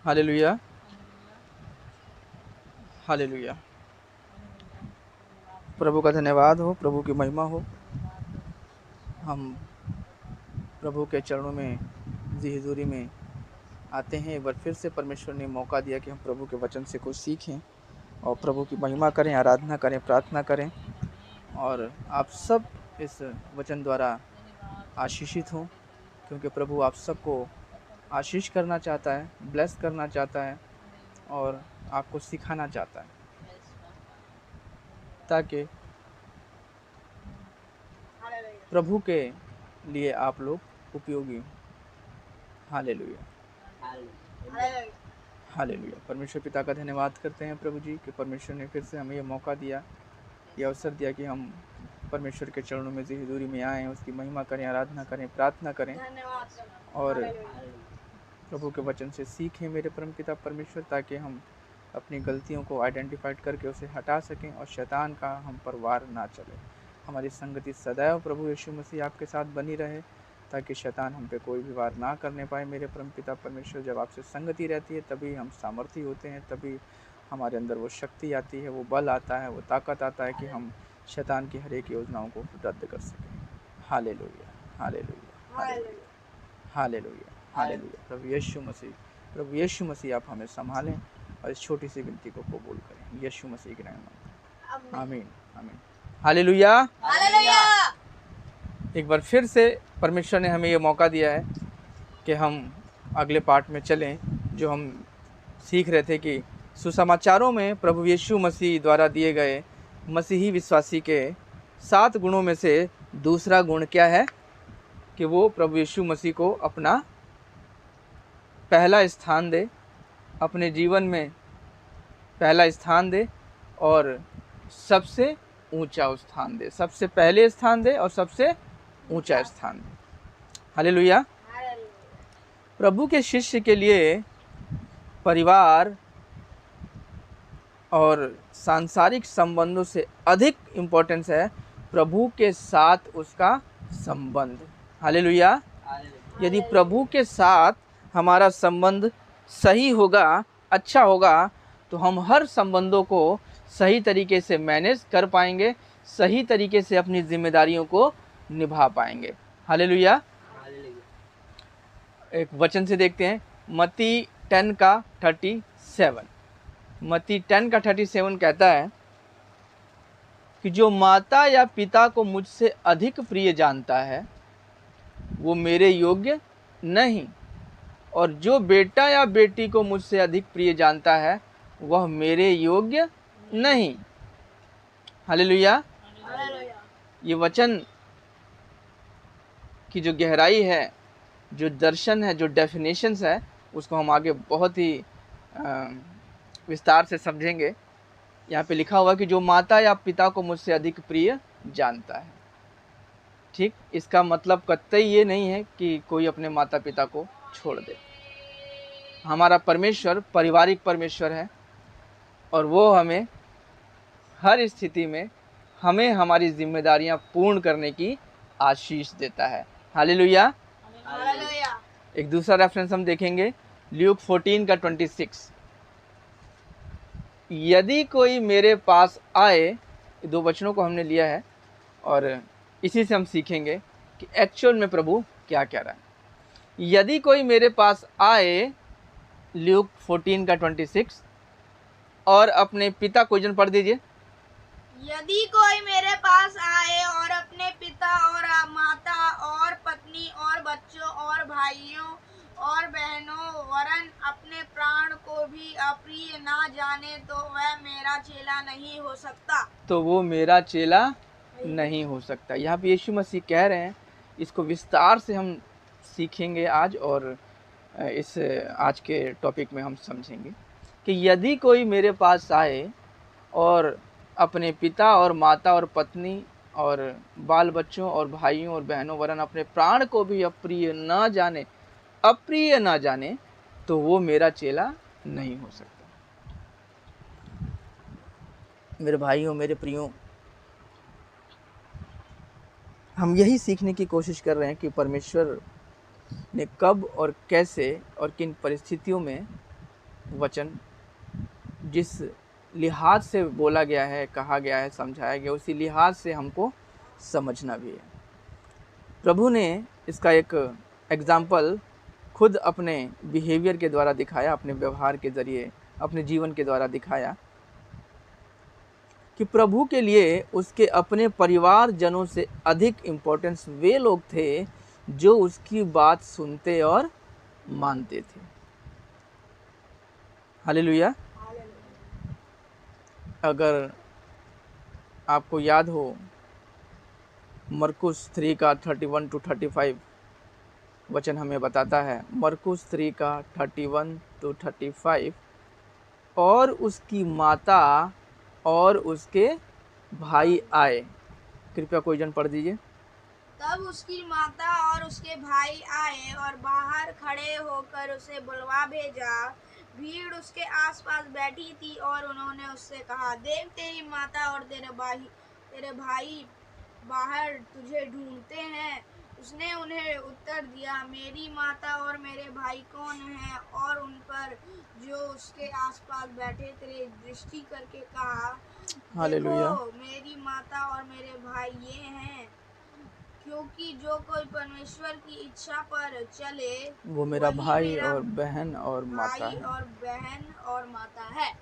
Hallelujah, hallelujah. प्रभु का धन्यवाद हो, प्रभु की महिमा हो। हम प्रभु के चरणों में जी हुजूरी में आते हैं। एक बार फिर से परमेश्वर ने मौका दिया कि हम प्रभु के वचन से कुछ सीखें और प्रभु की महिमा करें, आराधना करें, प्रार्थना करें। और आप सब इस वचन द्वारा आशीषित हों, क्योंकि प्रभु आप सबको आशीष करना चाहता है, ब्लेस करना चाहता है और आपको सिखाना चाहता है, ताकि प्रभु के लिए आप लोग उपयोगी हों। Hallelujah, hallelujah. परमेश्वर पिता का धन्यवाद करते हैं प्रभु जी कि परमेश्वर ने फिर से हमें ये मौका दिया, ये अवसर दिया कि हम परमेश्वर के चरणों में जी हुजूरी में आएँ, उसकी महिमा करें, आराधना करें, प्रार्थना करें और प्रभु के वचन से सीखें मेरे परमपिता परमेश्वर, ताकि हम अपनी गलतियों को आइडेंटिफाइड करके उसे हटा सकें और शैतान का हम पर वार ना चले। हमारी संगति सदैव प्रभु यीशु मसीह आपके साथ बनी रहे, ताकि शैतान हम पे कोई भी वार ना करने पाए मेरे परमपिता परमेश्वर। जब आपसे संगति रहती है तभी हम सामर्थी होते हैं, तभी हमारे अंदर वो शक्ति आती है, वो बल आता है, वो ताकत आता है कि हम शैतान की हर एक योजनाओं को रद्द कर सकें। Hallelujah, hallelujah, hallelujah, hallelujah, hallelujah. प्रभु यीशु मसीह आप हमें संभालें और इस छोटी सी विनती को कबूल करें यीशु मसीह के नाम में। आमीन, आमीन। Hallelujah, hallelujah. एक बार फिर से परमेश्वर ने हमें ये मौका दिया है कि हम अगले पार्ट में चलें, जो हम सीख रहे थे कि सुसमाचारों में प्रभु यीशु मसीह द्वारा दिए गए मसीही विश्वासी के 7 गुणों में से दूसरा गुण क्या है कि वो प्रभु यीशु मसीह को अपना पहला स्थान दे, अपने जीवन में पहला स्थान दे और सबसे ऊंचा स्थान दे, सबसे पहले स्थान दे और सबसे ऊंचा स्थान दे। हालेलुया। प्रभु के शिष्य के लिए परिवार और सांसारिक संबंधों से अधिक इम्पोर्टेंस है प्रभु के साथ उसका संबंध। हालेलुया। यदि प्रभु के साथ हमारा संबंध सही होगा, अच्छा होगा, तो हम हर संबंधों को सही तरीके से मैनेज कर पाएंगे, सही तरीके से अपनी जिम्मेदारियों को निभा पाएंगे। हालेलुया। एक वचन से देखते हैं, मत्ती 10 का 37। मत्ती 10 का 37 कहता है कि जो माता या पिता को मुझसे अधिक प्रिय जानता है वो मेरे योग्य नहीं, और जो बेटा या बेटी को मुझसे अधिक प्रिय जानता है वह मेरे योग्य नहीं। हालेलुया। ये वचन की जो गहराई है, जो दर्शन है, जो डेफिनेशंस है, उसको हम आगे बहुत ही विस्तार से समझेंगे। यहाँ पे लिखा हुआ कि जो माता या पिता को मुझसे अधिक प्रिय जानता है। ठीक, इसका मतलब कतई ये नहीं है कि कोई अपने माता पिता को छोड़ दे। हमारा परमेश्वर पारिवारिक परमेश्वर है और वो हमें हर स्थिति में हमें हमारी जिम्मेदारियां पूर्ण करने की आशीष देता है। हालेलुया। एक दूसरा रेफरेंस हम देखेंगे, ल्यूक 14 का 26। यदि कोई मेरे पास आए, 2 वचनों को हमने लिया है और इसी से हम सीखेंगे कि एक्चुअल में प्रभु क्या कह रहा है। यदि कोई मेरे पास आए, ल्यूक 14 का 26, और अपने पिता को, जन पढ़ दीजिए। यदि कोई मेरे पास आए और अपने पिता और माता और पत्नी और बच्चों और भाइयों और बहनों वरन अपने प्राण को भी अप्रिय ना जाने, तो वह मेरा चेला नहीं हो सकता। तो वो मेरा चेला नहीं हो सकता। यहाँ पे यीशु मसीह कह रहे हैं, इसको विस्तार से हम सीखेंगे आज, और इस आज के टॉपिक में हम समझेंगे कि यदि कोई मेरे पास आए और अपने पिता और माता और पत्नी और बाल बच्चों और भाइयों और बहनों वरन अपने प्राण को भी अप्रिय ना जाने, अप्रिय ना जाने, तो वो मेरा चेला नहीं हो सकता। मेरे भाइयों, मेरे प्रियों, हम यही सीखने की कोशिश कर रहे हैं कि परमेश्वर ने कब और कैसे और किन परिस्थितियों में वचन जिस लिहाज से बोला गया है, कहा गया है, समझाया गया, उसी लिहाज से हमको समझना भी है। प्रभु ने इसका एक एग्जाम्पल खुद अपने बिहेवियर के द्वारा दिखाया, अपने व्यवहार के ज़रिए, अपने जीवन के द्वारा दिखाया कि प्रभु के लिए उसके अपने परिवारजनों से अधिक इम्पोर्टेंस वे लोग थे जो उसकी बात सुनते और मानते थे। हालेलुया। अगर आपको याद हो, मरकुस 3 का 31 to 35 वचन हमें बताता है, मरकुस 3 का 31 to 35, और उसकी माता और उसके भाई आए। कृपया कोई जन पढ़ दीजिए। तब उसकी माता और उसके भाई आए और बाहर खड़े होकर उसे बुलवा भेजा। भीड़ उसके आसपास बैठी थी और उन्होंने उससे कहा, देख तेरी माता और तेरे भाई बाहर तुझे ढूंढते हैं। उसने उन्हें उत्तर दिया, मेरी माता और मेरे भाई कौन हैं? और उन पर जो उसके आसपास बैठे थे दृष्टि करके कहा, हालेलुया। देखो मेरी माता और मेरे भाई ये हैं, क्योंकि जो कोई परमेश्वर की इच्छा पर चले वो मेरा वही भाई मेरा और बहन और माता भाई है। और बहन और माता है।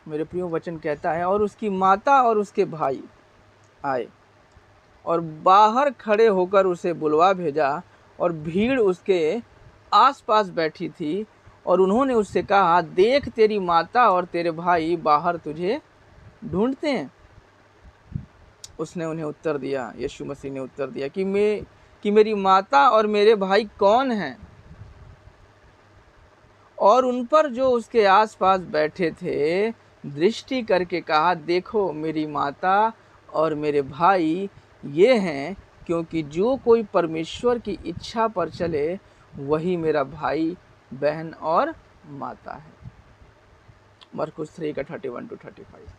मेरे प्रियो, वचन कहता है, और उसकी माता और उसके भाई आए और बाहर खड़े होकर उसे बुलवा भेजा, और भीड़ उसके आसपास बैठी थी और उन्होंने उससे कहा, देख तेरी माता और तेरे भाई बाहर तुझे ढूंढते हैं। उसने उन्हें उत्तर दिया, यीशु मसीह ने उत्तर दिया कि मेरी माता और मेरे भाई कौन हैं? और उन पर जो उसके आसपास बैठे थे दृष्टि करके कहा, देखो मेरी माता और मेरे भाई ये हैं, क्योंकि जो कोई परमेश्वर की इच्छा पर चले वही मेरा भाई, बहन और माता है। मरकुस 3 का 31 to 35।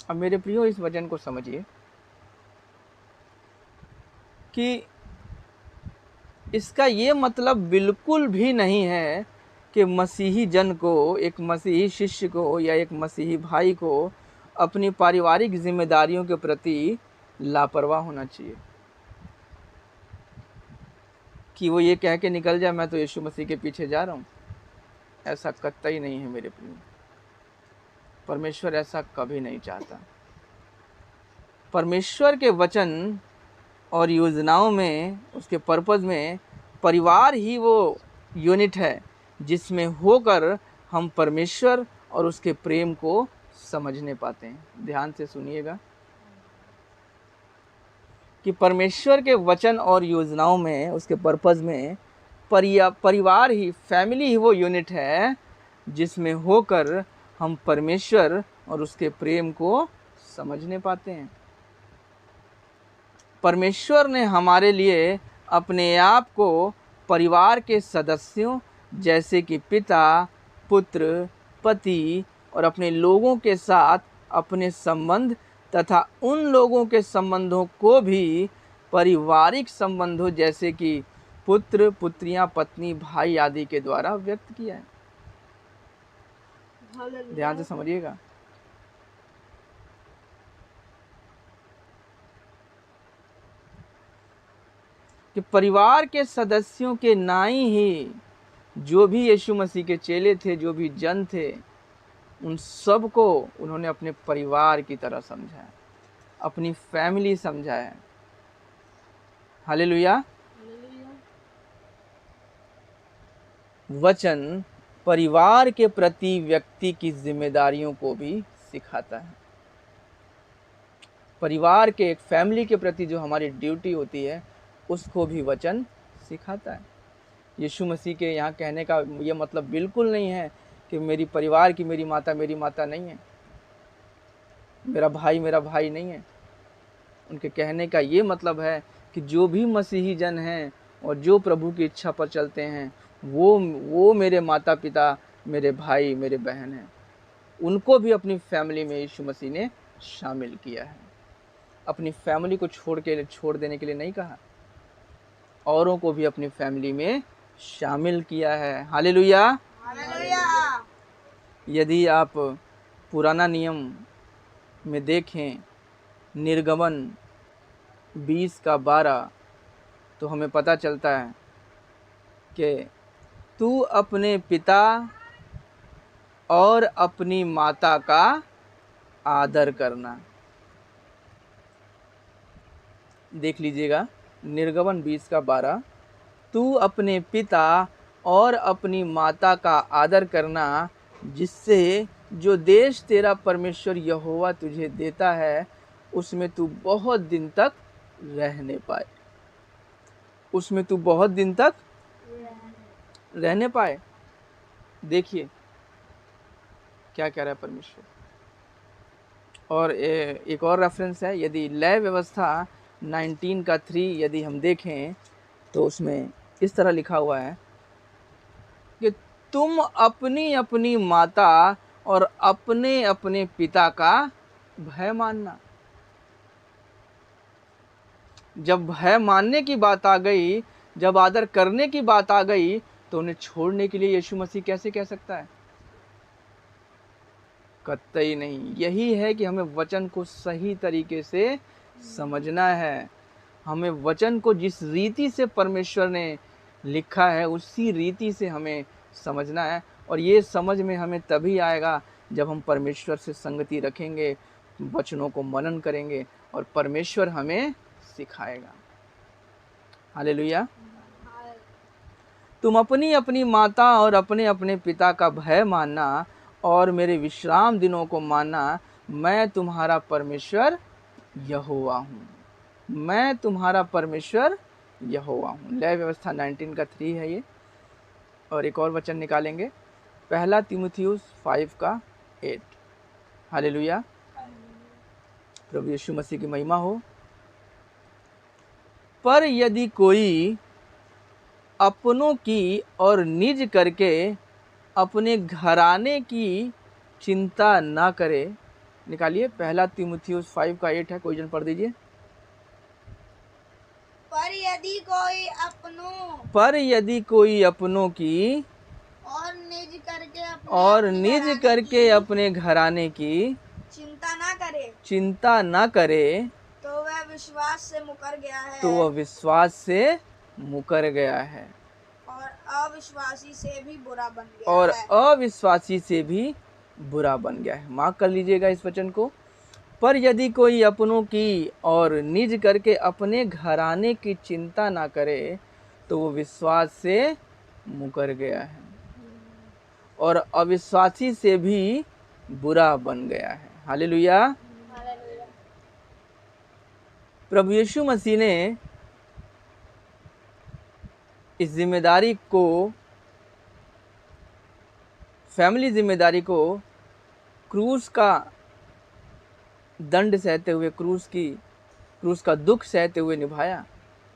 अब मेरे प्रियो, इस वचन को समझिए कि इसका ये मतलब बिल्कुल भी नहीं है कि मसीही जन को, एक मसीही शिष्य को या एक मसीही भाई को अपनी पारिवारिक जिम्मेदारियों के प्रति लापरवाह होना चाहिए, कि वो ये कह के निकल जाए, मैं तो यीशु मसीह के पीछे जा रहा हूँ। ऐसा कतई नहीं है मेरे प्रिय। परमेश्वर ऐसा कभी नहीं चाहता। परमेश्वर के वचन और योजनाओं में, उसके पर्पस में, परिवार ही वो यूनिट है जिसमें होकर हम परमेश्वर और उसके प्रेम को समझने पाते हैं। ध्यान से सुनिएगा कि परमेश्वर के वचन और योजनाओं में, उसके पर्पस में, परिवार ही, फैमिली ही वो यूनिट है जिसमें होकर हम परमेश्वर और उसके प्रेम को समझने पाते हैं। परमेश्वर ने हमारे लिए अपने आप को परिवार के सदस्यों जैसे कि पिता, पुत्र, पति और अपने लोगों के साथ अपने संबंध तथा उन लोगों के संबंधों को भी पारिवारिक संबंधों जैसे कि पुत्र, पुत्रियां, पत्नी, भाई आदि के द्वारा व्यक्त किया है। ध्यान से समझिएगा। कि परिवार के सदस्यों के नाई ही जो भी यीशु मसीह के चेले थे, जो भी जन थे, उन सब को उन्होंने अपने परिवार की तरह समझा, अपनी फैमिली समझा है। हालेलुया। वचन परिवार के प्रति व्यक्ति की जिम्मेदारियों को भी सिखाता है। परिवार के, एक फैमिली के प्रति जो हमारी ड्यूटी होती है उसको भी वचन सिखाता है। यीशु मसीह के यहाँ कहने का ये मतलब बिल्कुल नहीं है कि मेरी परिवार की मेरी माता नहीं है, मेरा भाई नहीं है। उनके कहने का ये मतलब है कि जो भी मसीही जन हैं और जो प्रभु की इच्छा पर चलते हैं वो मेरे माता पिता, मेरे भाई, मेरे बहन हैं। उनको भी अपनी फैमिली में यीशु मसीह ने शामिल किया है। अपनी फैमिली को छोड़ देने के लिए नहीं कहा, औरों को भी अपनी फैमिली में शामिल किया है। हालेलुया। हालेलुया। यदि आप पुराना नियम में देखें निर्गमन 20:12, तो हमें पता चलता है कि तू अपने पिता और अपनी माता का आदर करना। देख लीजिएगा निर्गमन 20:12, तू अपने पिता और अपनी माता का आदर करना, जिससे जो देश तेरा परमेश्वर यहोवा तुझे देता है उसमें तू बहुत दिन तक रहने पाए। उसमें तू बहुत दिन तक रहने पाए। देखिए क्या कह रहा है परमेश्वर। और एक और रेफरेंस है, यदि लय व्यवस्था 19:3 यदि हम देखें तो उसमें इस तरह लिखा हुआ है कि तुम अपनी अपनी माता और अपने अपने पिता का भय मानना। जब भय मानने की बात आ गई, जब आदर करने की बात आ गई, तो उन्हें छोड़ने के लिए यीशु मसीह कैसे कह सकता है? कतई नहीं। यही है कि हमें वचन को सही तरीके से समझना है। हमें वचन को जिस रीति से परमेश्वर ने लिखा है उसी रीति से हमें समझना है। और ये समझ में हमें तभी आएगा जब हम परमेश्वर से संगति रखेंगे, वचनों को मनन करेंगे और परमेश्वर हमें सिखाएगा। हालेलुया। तुम अपनी अपनी माता और अपने अपने पिता का भय मानना और मेरे विश्राम दिनों को मानना। मैं तुम्हारा परमेश्वर यहोवा हूँ। मैं तुम्हारा परमेश्वर यहोवा हूँ। लय व्यवस्था 19:3 है ये। और एक और वचन निकालेंगे, 1 तीमुथियुस 5:8। हालेलुया। प्रभु यीशु मसीह की महिमा हो। पर यदि कोई अपनों की और निज करके अपने घराने की चिंता ना करे। निकालिए 1 तीमुथियुस 5:8 है, कोई जन पढ़ दीजिए। पर यदि कोई अपनों की और निज करके अपने घराने की चिंता ना करे तो वह विश्वास से मुकर गया है। और अविश्वासी से भी बुरा बन गया है। मार्क कर लीजिएगा इस वचन को। पर यदि कोई अपनों की और निज करके अपने घराने की चिंता ना करे तो वो विश्वास से मुकर गया है और अविश्वासी से भी बुरा बन गया है। हालेलुया। प्रभु यीशु मसीह ने इस जिम्मेदारी को, फैमिली जिम्मेदारी को क्रूस का दंड सहते हुए, क्रूस का दुख सहते हुए निभाया।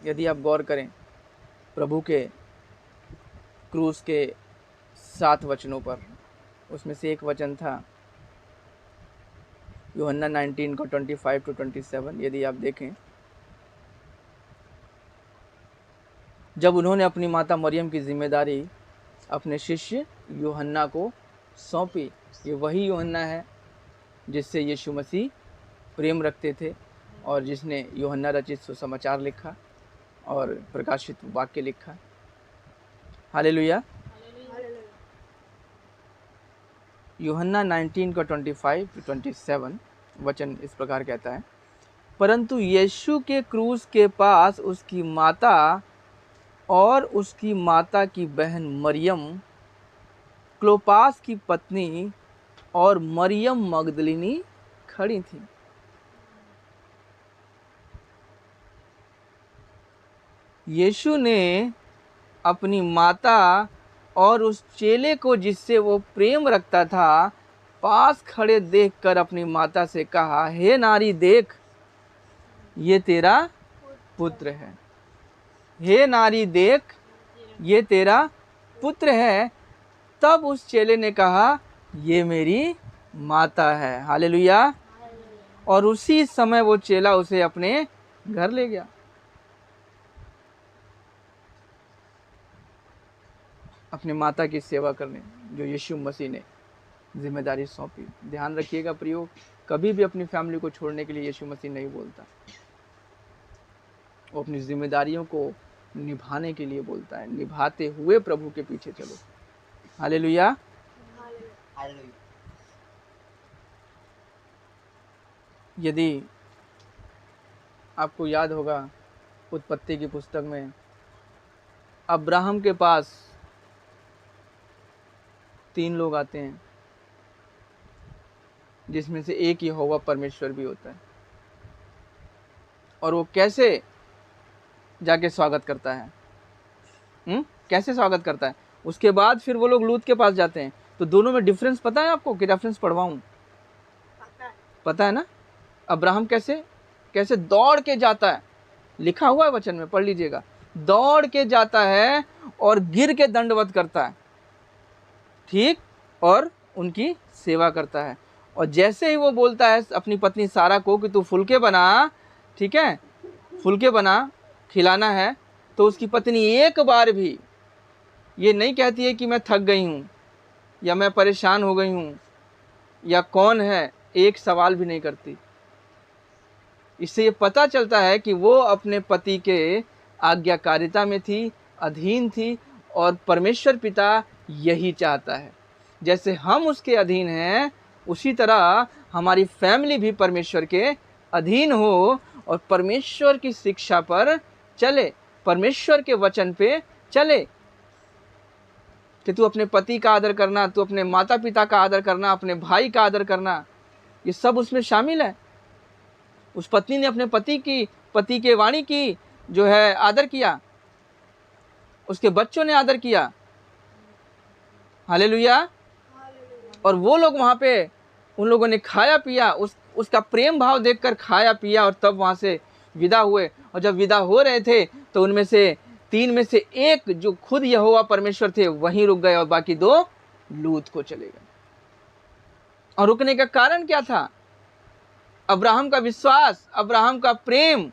यदि आप गौर करें प्रभु के क्रूस के 7 वचनों पर, उसमें से एक वचन था यूहन्ना 19:25-27। यदि आप देखें, जब उन्होंने अपनी माता मरियम की जिम्मेदारी अपने शिष्य यूहन्ना को सौंपी, ये वही यूहन्ना है जिससे यीशु मसीह प्रेम रखते थे और जिसने यूहन्ना रचित सुसमाचार लिखा और प्रकाशित वाक्य लिखा। हालेलुया। यूहन्ना 19:25-27 वचन इस प्रकार कहता है, परंतु यीशु के क्रूस के पास उसकी माता और उसकी माता की बहन मरियम, क्लोपास की पत्नी और मरियम मगदलिनी खड़ी थी। यीशु ने अपनी माता और उस चेले को जिससे वो प्रेम रखता था पास खड़े देखकर अपनी माता से कहा, हे नारी देख, ये तेरा पुत्र है। हे नारी देख, ये तेरा पुत्र है। तब उस चेले ने कहा, ये मेरी माता है। हालेलुया। और उसी समय वो चेला उसे अपने घर ले गया। अपने माता की सेवा करने जो यीशु मसीह ने जिम्मेदारी सौंपी। ध्यान रखिएगा प्रियो, कभी भी अपनी फैमिली को छोड़ने के लिए यीशु मसीह नहीं बोलता, वो अपनी जिम्मेदारियों को निभाने के लिए बोलता है। निभाते हुए प्रभु के पीछे चलो। हालेलुया। यदि आपको याद होगा उत्पत्ति की पुस्तक में अब्राहम के पास 3 लोग आते हैं, जिसमें से एक यहोवा परमेश्वर भी होता है। और वो कैसे जाके स्वागत करता है, कैसे स्वागत करता है। उसके बाद फिर वो लोग लूत के पास जाते हैं। तो दोनों में डिफरेंस पता है आपको कि रेफरेंस पढ़वाऊं? पता है ना? अब्राहम कैसे दौड़ के जाता है, लिखा हुआ है वचन में, पढ़ लीजिएगा। दौड़ के जाता है और गिर के दंडवत करता है, ठीक, और उनकी सेवा करता है। और जैसे ही वो बोलता है अपनी पत्नी सारा को कि तू फुलके बना, ठीक है, फुलके बना, खिलाना है, तो उसकी पत्नी एक बार भी ये नहीं कहती है कि मैं थक गई हूँ या मैं परेशान हो गई हूँ या कौन है, एक सवाल भी नहीं करती। इससे ये पता चलता है कि वो अपने पति के आज्ञाकारिता में थी, अधीन थी, और परमेश्वर पिता यही चाहता है। जैसे हम उसके अधीन हैं, उसी तरह हमारी फैमिली भी परमेश्वर के अधीन हो और परमेश्वर की शिक्षा पर चले, परमेश्वर के वचन पे चले कि तू अपने पति का आदर करना, तू अपने माता पिता का आदर करना, अपने भाई का आदर करना, ये सब उसमें शामिल है। उस पत्नी ने अपने पति के वाणी की जो है आदर किया, उसके बच्चों ने आदर किया। हालेलुया। और वो लोग वहां पे, उन लोगों ने खाया पिया, उसका प्रेम भाव देखकर खाया पिया, और तब वहां से विदा हुए। और जब विदा हो रहे थे तो उनमें से 3 में से एक जो खुद यहोवा परमेश्वर थे वहीं रुक गए और बाकी 2 लूत को चले गए। और रुकने का कारण क्या था? अब्राहम का विश्वास, अब्राहम का प्रेम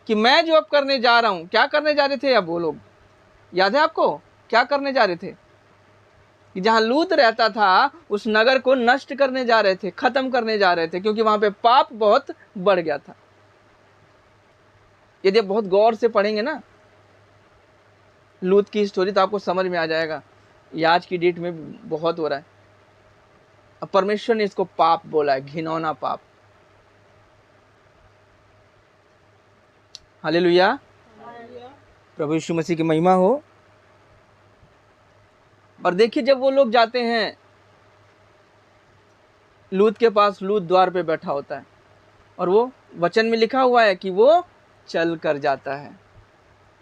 कि मैं जो अब करने जा रहा हूं। क्या करने जा रहे थे अब वो लोग? याद है आपको क्या करने जा रहे थे? कि जहां लूत रहता था उस नगर को नष्ट करने जा रहे थे, खत्म करने जा रहे थे, क्योंकि वहां पे पाप बहुत बढ़ गया था। यदि आप बहुत गौर से पढ़ेंगे ना लूत की स्टोरी तो आपको समझ में आ जाएगा। ये आज की डेट में बहुत हो रहा है। अब परमेश्वर ने इसको पाप बोला है, घिनौना पाप। हालेलुया। प्रभु यीशु मसीह की महिमा हो। और देखिए जब वो लोग जाते हैं लूत के पास, लूत द्वार पे बैठा होता है और वो वचन में लिखा हुआ है कि वो चल कर जाता है,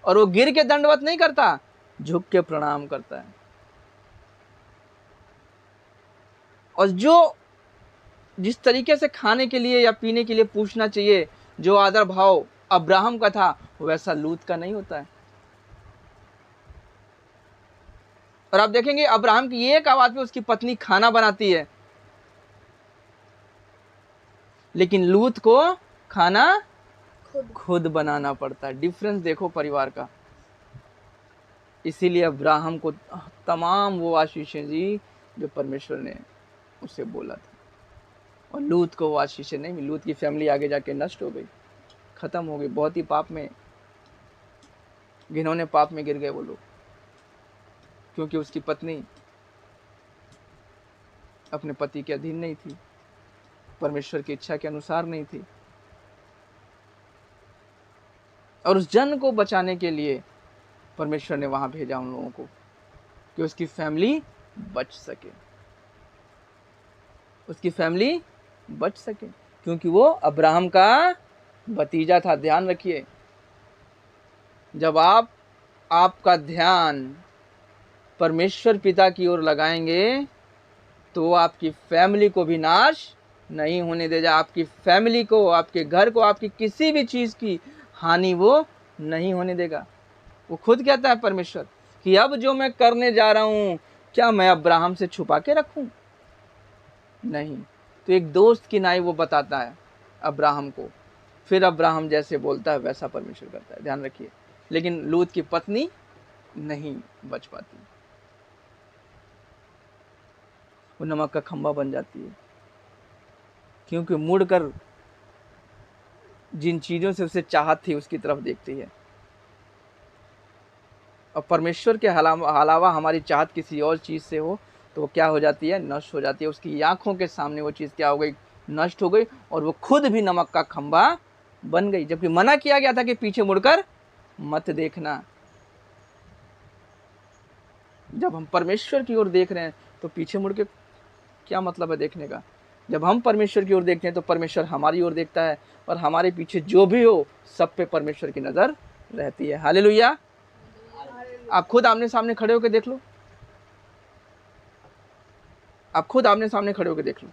और वो गिर के दंडवत नहीं करता, झुक के प्रणाम करता है। और जो जिस तरीके से खाने के लिए या पीने के लिए पूछना चाहिए, जो आदर भाव अब्राहम का था, वैसा लूत का नहीं होता है। और आप देखेंगे अब्राहम की एक आवाज पे उसकी पत्नी खाना बनाती है, लेकिन लूत को खाना खुद बनाना पड़ता है। डिफरेंस देखो परिवार का। इसीलिए अब्राहम को तमाम वो आशीषें दी जो परमेश्वर ने उसे बोला था, और लूत को वो आशीषें नहीं मिली। लूत की फैमिली आगे जाके नष्ट हो गई, खत्म हो गई। बहुत ही पाप में, घिनौने पाप में गिर गए वो लोग, क्योंकि उसकी पत्नी अपने पति के अधीन नहीं थी, परमेश्वर की इच्छा के अनुसार नहीं थी। और उस जन को बचाने के लिए परमेश्वर ने वहां भेजा उन लोगों को कि उसकी फैमिली बच सके, उसकी फैमिली बच सके, क्योंकि वो अब्राहम का भतीजा था। ध्यान रखिए, जब आपका ध्यान परमेश्वर पिता की ओर लगाएंगे तो वो आपकी फैमिली को भी नाश नहीं होने देगा। आपकी फैमिली को, आपके घर को, आपकी किसी भी चीज की हानि वो नहीं होने देगा। वो खुद कहता है परमेश्वर कि अब जो मैं करने जा रहा हूं, क्या मैं अब्राहम से छुपा के रखूं? नहीं। तो एक दोस्त की नाई वो बताता है अब्राहम को, फिर अब्राहम जैसे बोलता है वैसा परमेश्वर करता है। ध्यान रखिए। लेकिन लूत की पत्नी नहीं बच पाती, वो नमक का खंभा बन जाती है, क्योंकि मुड़कर जिन चीजों से उसे चाहत थी उसकी तरफ देखती है। और परमेश्वर के अलावा हमारी चाहत किसी और चीज से हो तो वो क्या हो जाती है, नष्ट हो जाती है। उसकी आंखों के सामने वो चीज क्या हो गई, नष्ट हो गई, और वो खुद भी नमक का खंभा बन गई, जबकि मना किया गया था कि पीछे मुड़कर मत देखना। जब हम परमेश्वर की ओर देख रहे हैं तो पीछे मुड़ के क्या मतलब है देखने का। जब हम परमेश्वर की ओर देखते हैं तो परमेश्वर हमारी ओर देखता है, और हमारे पीछे जो भी हो सब पे परमेश्वर की नजर रहती है। हालेलुया। आप खुद आमने सामने खड़े होकर देख लो, आप खुद आमने सामने खड़े होकर देख लो।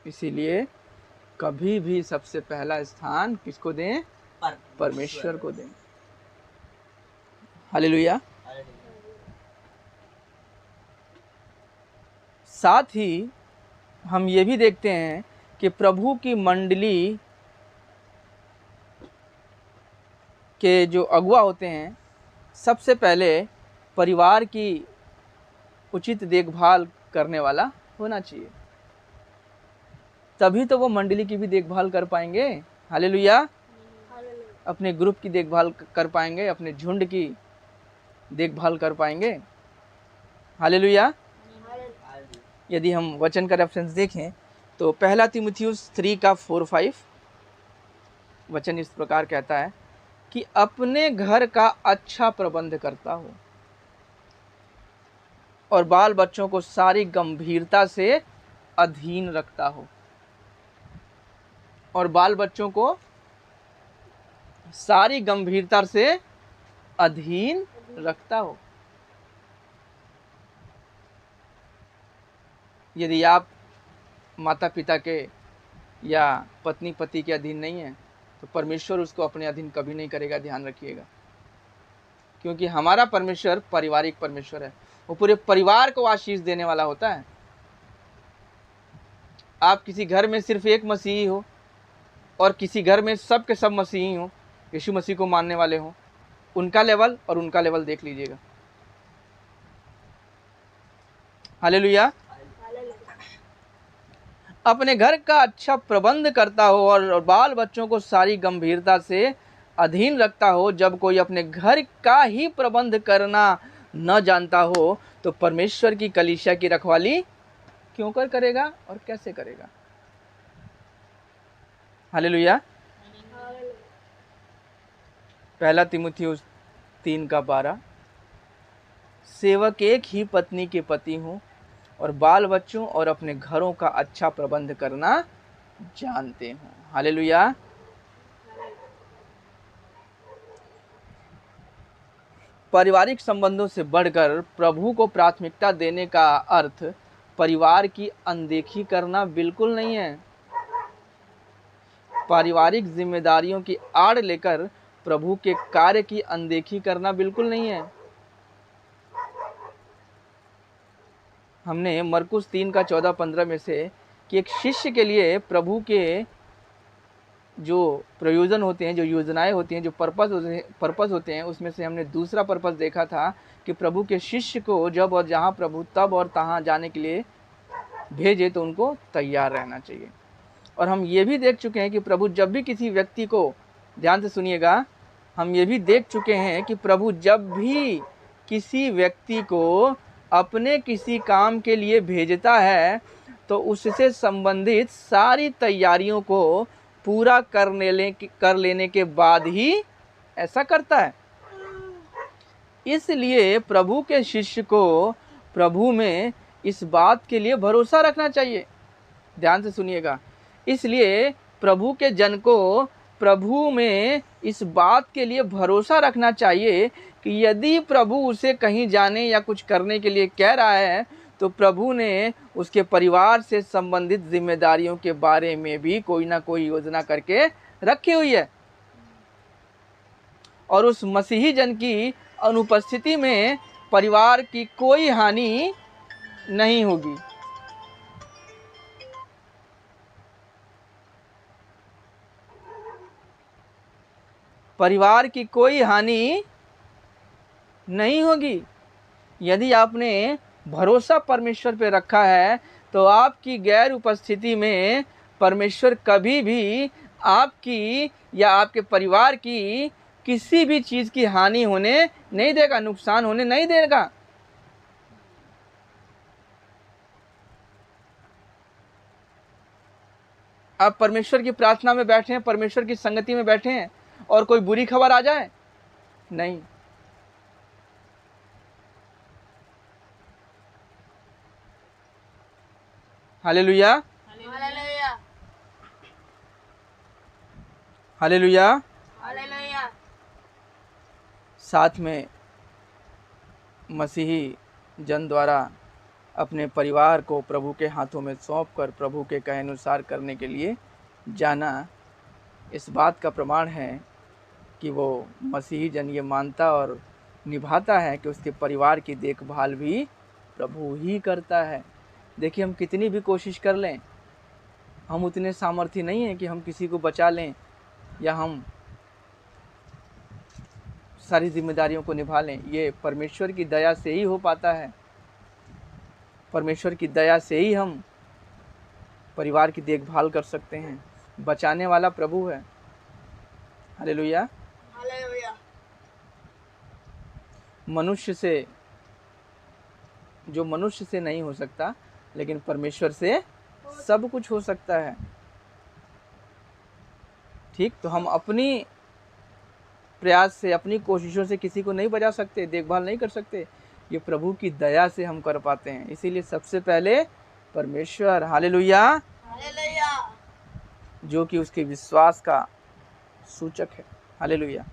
इसीलिए कभी भी सबसे पहला स्थान किसको दें, परमेश्वर को दें। हालेलुया। साथ ही हम ये भी देखते हैं कि प्रभु की मंडली के जो अगुआ होते हैं सबसे पहले परिवार की उचित देखभाल करने वाला होना चाहिए, तभी तो वो मंडली की भी देखभाल कर पाएंगे। हालेलुया। अपने ग्रुप की देखभाल कर पाएंगे, अपने झुंड की देखभाल कर पाएंगे। हालेलुया। यदि हम वचन का रेफरेंस देखें तो पहला तीमुथियुस 3 का 4-5 वचन इस प्रकार कहता है कि अपने घर का अच्छा प्रबंध करता हो और बाल बच्चों को सारी गंभीरता से अधीन रखता हो, और बाल बच्चों को सारी गंभीरता से अधीन रखता हो। यदि आप माता पिता के या पत्नी पति के अधीन नहीं है तो परमेश्वर उसको अपने अधीन कभी नहीं करेगा, ध्यान रखिएगा। क्योंकि हमारा परमेश्वर पारिवारिक परमेश्वर है, वो पूरे परिवार को आशीष देने वाला होता है। आप किसी घर में सिर्फ एक मसीही हो और किसी घर में सब के सब मसीही हो, यीशु मसीह को मानने वाले हो, उनका लेवल और उनका लेवल देख लीजिएगा। हालेलुया। अपने घर का अच्छा प्रबंध करता हो और बाल बच्चों को सारी गंभीरता से अधीन रखता हो। जब कोई अपने घर का ही प्रबंध करना न जानता हो तो परमेश्वर की कलीसिया की रखवाली क्यों कर करेगा और कैसे करेगा। हालेलुया। पहला तीमुथियुस 3 का 12 सेवक एक ही पत्नी के पति हों और बाल बच्चों और अपने घरों का अच्छा प्रबंध करना जानते हों। हालेलुया। पारिवारिक संबंधों से बढ़कर प्रभु को प्राथमिकता देने का अर्थ परिवार की अनदेखी करना बिल्कुल नहीं है। पारिवारिक जिम्मेदारियों की आड़ लेकर प्रभु के कार्य की अनदेखी करना बिल्कुल नहीं है। हमने मरकुस 3 का 14-15 में से कि एक शिष्य के लिए प्रभु के जो प्रयोजन होते हैं, जो योजनाएं होती हैं, जो पर्पस होते हैं, उसमें से हमने दूसरा पर्पस देखा था कि प्रभु के शिष्य को जब और जहाँ प्रभु तब और तहाँ जाने के लिए भेजे तो उनको तैयार रहना चाहिए। और हम ये भी देख चुके हैं कि प्रभु जब भी किसी व्यक्ति को, ध्यान से सुनिएगा, हम ये भी देख चुके हैं कि प्रभु जब भी किसी व्यक्ति को अपने किसी काम के लिए भेजता है तो उससे संबंधित सारी तैयारियों को पूरा कर लेने के बाद ही ऐसा करता है। इसलिए प्रभु के शिष्य को प्रभु में इस बात के लिए भरोसा रखना चाहिए। ध्यान से सुनिएगा। इसलिए प्रभु के जन को प्रभु में इस बात के लिए भरोसा रखना चाहिए कि यदि प्रभु उसे कहीं जाने या कुछ करने के लिए कह रहा है तो प्रभु ने उसके परिवार से संबंधित जिम्मेदारियों के बारे में भी कोई ना कोई योजना करके रखी हुई है, और उस मसीही जन की अनुपस्थिति में परिवार की कोई हानि नहीं होगी। परिवार की कोई हानि नहीं होगी। यदि आपने भरोसा परमेश्वर पे रखा है तो आपकी गैर उपस्थिति में परमेश्वर कभी भी आपकी या आपके परिवार की किसी भी चीज की हानि होने नहीं देगा, नुकसान होने नहीं देगा। आप परमेश्वर की प्रार्थना में बैठे हैं, परमेश्वर की संगति में बैठे हैं और कोई बुरी खबर आ जाए, नहीं। Hallelujah, hallelujah, hallelujah. हालेलुया। साथ में मसीही जन द्वारा अपने परिवार को प्रभु के हाथों में सौंपकर प्रभु के कहे अनुसार करने के लिए जाना इस बात का प्रमाण है कि वो मसीही जन ये मानता और निभाता है कि उसके परिवार की देखभाल भी प्रभु ही करता है। देखिए, हम कितनी भी कोशिश कर लें, हम उतने सामर्थ्य नहीं हैं कि हम किसी को बचा लें या हम सारी जिम्मेदारियों को निभा लें। ये परमेश्वर की दया से ही हो पाता है। परमेश्वर की दया से ही हम परिवार की देखभाल कर सकते हैं। बचाने वाला प्रभु है। हालेलुया। हालेलुया। मनुष्य से, जो मनुष्य से नहीं हो सकता, लेकिन परमेश्वर से सब कुछ हो सकता है। ठीक, तो हम अपनी प्रयास से, अपनी कोशिशों से किसी को नहीं बचा सकते, देखभाल नहीं कर सकते। ये प्रभु की दया से हम कर पाते हैं। इसीलिए सबसे पहले परमेश्वर, हालेलुया, हालेलुया, जो कि उसके विश्वास का सूचक है। हालेलुया।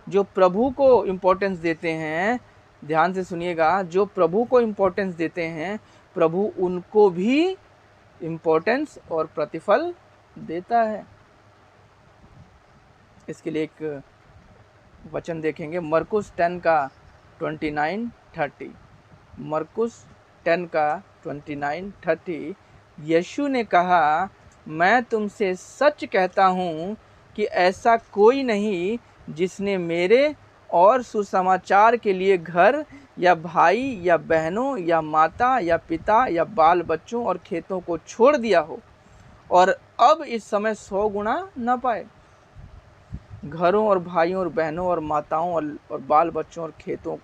जो प्रभु को इम्पोर्टेंस देते हैं, ध्यान से सुनिएगा, जो प्रभु को इम्पोर्टेंस देते हैं, प्रभु उनको भी इम्पोर्टेंस और प्रतिफल देता है। इसके लिए एक वचन देखेंगे, मरकुस 10 का 29-30। मरकुस 10 का 29-30। यीशु ने कहा, मैं तुमसे सच कहता हूँ कि ऐसा कोई नहीं जिसने मेरे और सुसमाचार के लिए घर या भाई या बहनों या माता या पिता या बाल बच्चों और खेतों को छोड़ दिया हो और अब इस समय 100 गुना न पाए। घरों और भाइयों और बहनों और माताओं और बाल बच्चों और खेतों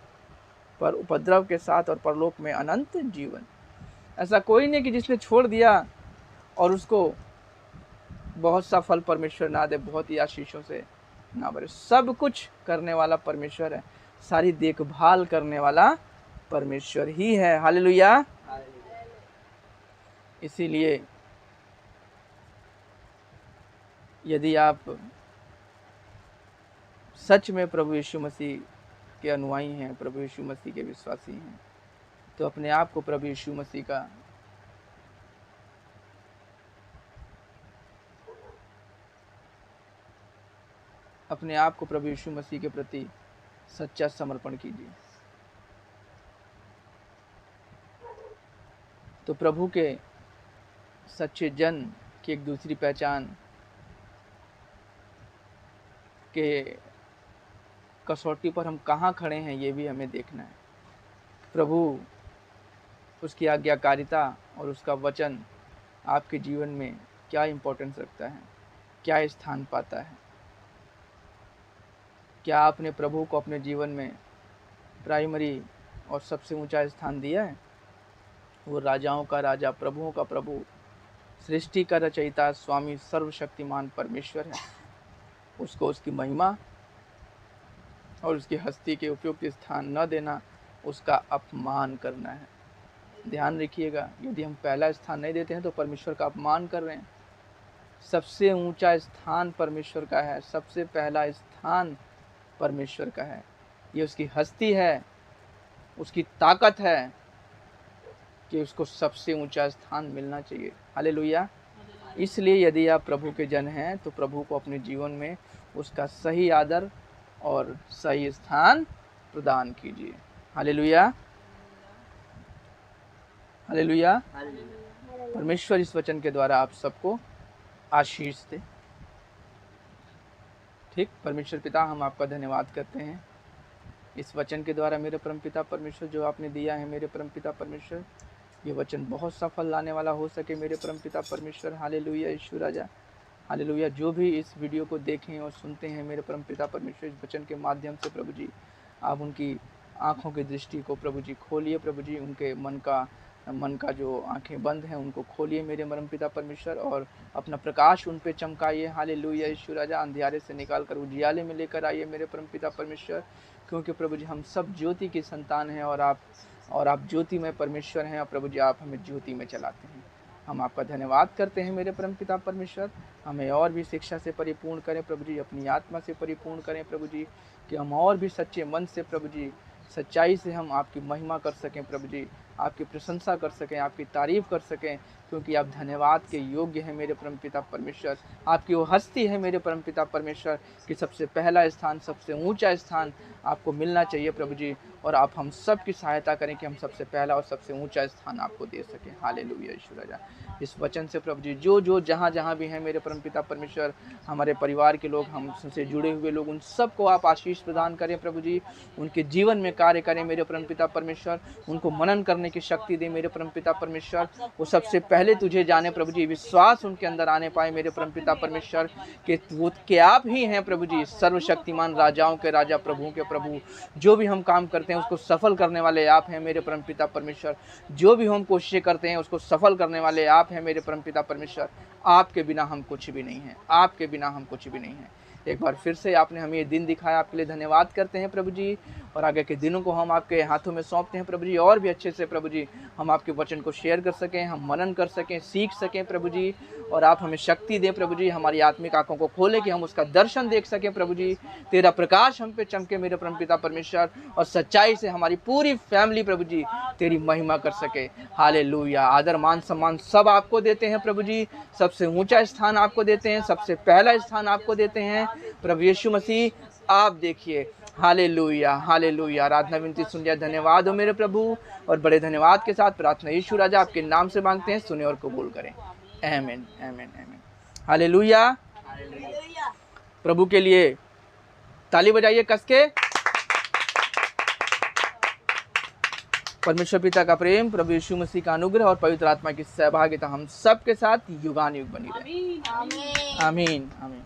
पर उपद्रव के साथ और परलोक में अनंत जीवन। ऐसा कोई नहीं कि जिसने छोड़ दिया और उसको बहुत सा फल परमेश्वर ना दे, बहुत ही आशीषों से ना भरे। सब कुछ करने वाला परमेश्वर है, सारी देखभाल करने वाला परमेश्वर ही है। हालेलुया। इसीलिए यदि आप सच में प्रभु यीशु मसीह के अनुयायी हैं, प्रभु यीशु मसीह के विश्वासी हैं, तो अपने आप को प्रभु यीशु मसीह का अपने आप को प्रभु यीशु मसीह के प्रति सच्चा समर्पण कीजिए। तो प्रभु के सच्चे जन की एक दूसरी पहचान के कसौटी पर हम कहाँ खड़े हैं, ये भी हमें देखना है। प्रभु, उसकी आज्ञाकारिता और उसका वचन आपके जीवन में क्या इम्पोर्टेंस रखता है, क्या स्थान पाता है? क्या आपने प्रभु को अपने जीवन में प्राइमरी और सबसे ऊंचा स्थान दिया है? वो राजाओं का राजा, प्रभुओं का प्रभु, सृष्टि का रचयिता, स्वामी, सर्वशक्तिमान परमेश्वर है। उसको उसकी महिमा और उसकी हस्ती के उपयुक्त स्थान न देना, उसका अपमान करना है। ध्यान रखिएगा, यदि हम पहला स्थान नहीं देते हैं तो परमेश्वर का अपमान कर रहे हैं। सबसे ऊंचा स्थान परमेश्वर का है, सबसे पहला स्थान परमेश्वर का है। ये उसकी हस्ती है, उसकी ताकत है कि उसको सबसे ऊंचा स्थान मिलना चाहिए। हालेलुया। इसलिए यदि आप प्रभु के जन हैं तो प्रभु को अपने जीवन में उसका सही आदर और सही स्थान प्रदान कीजिए। Hallelujah, hallelujah. परमेश्वर इस वचन के द्वारा आप सबको आशीष दे। ठीक। परमेश्वर पिता, हम आपका धन्यवाद करते हैं इस वचन के द्वारा मेरे परमपिता परमेश्वर जो आपने दिया है मेरे परमपिता परमेश्वर, ये वचन बहुत सफल लाने वाला हो सके मेरे परमपिता परमेश्वर। हालेलुया यीशु राजा, हालेलुया। जो भी इस वीडियो को देखें और सुनते हैं मेरे परमपिता परमेश्वर, इस वचन के माध्यम से प्रभु जी आप उनकी आँखों की दृष्टि को प्रभु जी खोलिए प्रभु जी, उनके मन का जो आंखें बंद हैं उनको खोलिए मेरे परमपिता परमेश्वर, और अपना प्रकाश उन पे चमकाइए। हालेलुया यीशु राजा, अंधियारे से निकाल कर उजियाले में लेकर आइए मेरे परमपिता परमेश्वर, क्योंकि प्रभु जी हम सब ज्योति की संतान हैं और आप ज्योति में परमेश्वर हैं, और प्रभु जी आप हमें ज्योति में चलाते हैं। हम आपका धन्यवाद करते हैं मेरे परमपिता परमेश्वर। हमें और भी शिक्षा से परिपूर्ण करें प्रभु जी, अपनी आत्मा से परिपूर्ण करें प्रभु जी, कि हम और भी सच्चे मन से प्रभु जी, सच्चाई से हम आपकी महिमा कर सकें प्रभु जी, आपकी प्रशंसा कर सकें, आपकी तारीफ़ कर सकें, क्योंकि आप धन्यवाद के योग्य हैं मेरे परमपिता परमेश्वर। आपकी वो हस्ती है मेरे परमपिता परमेश्वर कि सबसे पहला स्थान, सबसे ऊंचा स्थान आपको मिलना चाहिए प्रभु जी, और आप हम सब की सहायता करें कि हम सबसे पहला और सबसे ऊंचा स्थान आपको दे सकें। हालेलुया यीशु राजा। इस वचन से प्रभु जी जो जहाँ भी हैं मेरे परमपिता परमेश्वर, हमारे परिवार के लोग, हमसे जुड़े हुए लोग, उन सबको आप आशीष प्रदान करें प्रभु जी, उनके जीवन में कार्य करें मेरे परमपिता परमेश्वर, उनको मनन करने की शक्ति दे मेरे परमपिता परमेश्वर। वो सबसे पहले तुझे जाने प्रभु जी, विश्वास उनके अंदर आने पाए मेरे परमपिता परमेश्वर कि वो कि आप ही हैं प्रभु जी, सर्वशक्तिमान, राजाओं के राजा, प्रभुओं के प्रभु। जो भी हम काम करते हैं उसको सफल करने वाले आप हैं मेरे परमपिता परमेश्वर। जो भी हम कोशिशें करते हैं उसको सफल करने वाले आप हैं मेरे परमपिता परमेश्वर। आपके बिना हम कुछ भी नहीं हैं, आपके बिना हम कुछ भी नहीं हैं। एक बार फिर से आपने हमें ये दिन दिखाया, आपके लिए धन्यवाद करते हैं प्रभु जी, और आगे के दिनों को हम आपके हाथों में सौंपते हैं प्रभु जी, और भी अच्छे से प्रभु जी हम आपके वचन को शेयर कर सकें, हम मनन कर सकें, सीख सकें प्रभु जी, और आप हमें शक्ति दें प्रभु जी, हमारी आत्मिक आंखों को खोले कि हम उसका दर्शन देख सकें प्रभु जी, तेरा प्रकाश हम पे चमके मेरे परमपिता परमेश्वर, और सच्चाई से हमारी पूरी फैमिली प्रभु जी तेरी महिमा कर सके। हालेलुया। आदर मान सम्मान सब आपको देते हैं प्रभु जी, सबसे ऊंचा स्थान आपको देते हैं, सबसे पहला स्थान आपको देते हैं प्रभु यीशु मसीह, आप देखिए। Hallelujah hallelujah. आराधना विनती सुन लिया, धन्यवाद हो मेरे प्रभु, और बड़े धन्यवाद के साथ प्रार्थना यीशु राजा आपके नाम से मांगते हैं, सुने और कबूल करें। आमीन आमीन आमीन। हालेलुया। प्रभु के लिए ताली बजाइए कस के। परमेश्वर पिता का प्रेम, प्रभु यीशु मसीह का अनुग्रह और पवित्र आत्मा की सहभागिता हम सब के साथ युगानुयुग बनी रहे। आमीन आमीन आमीन।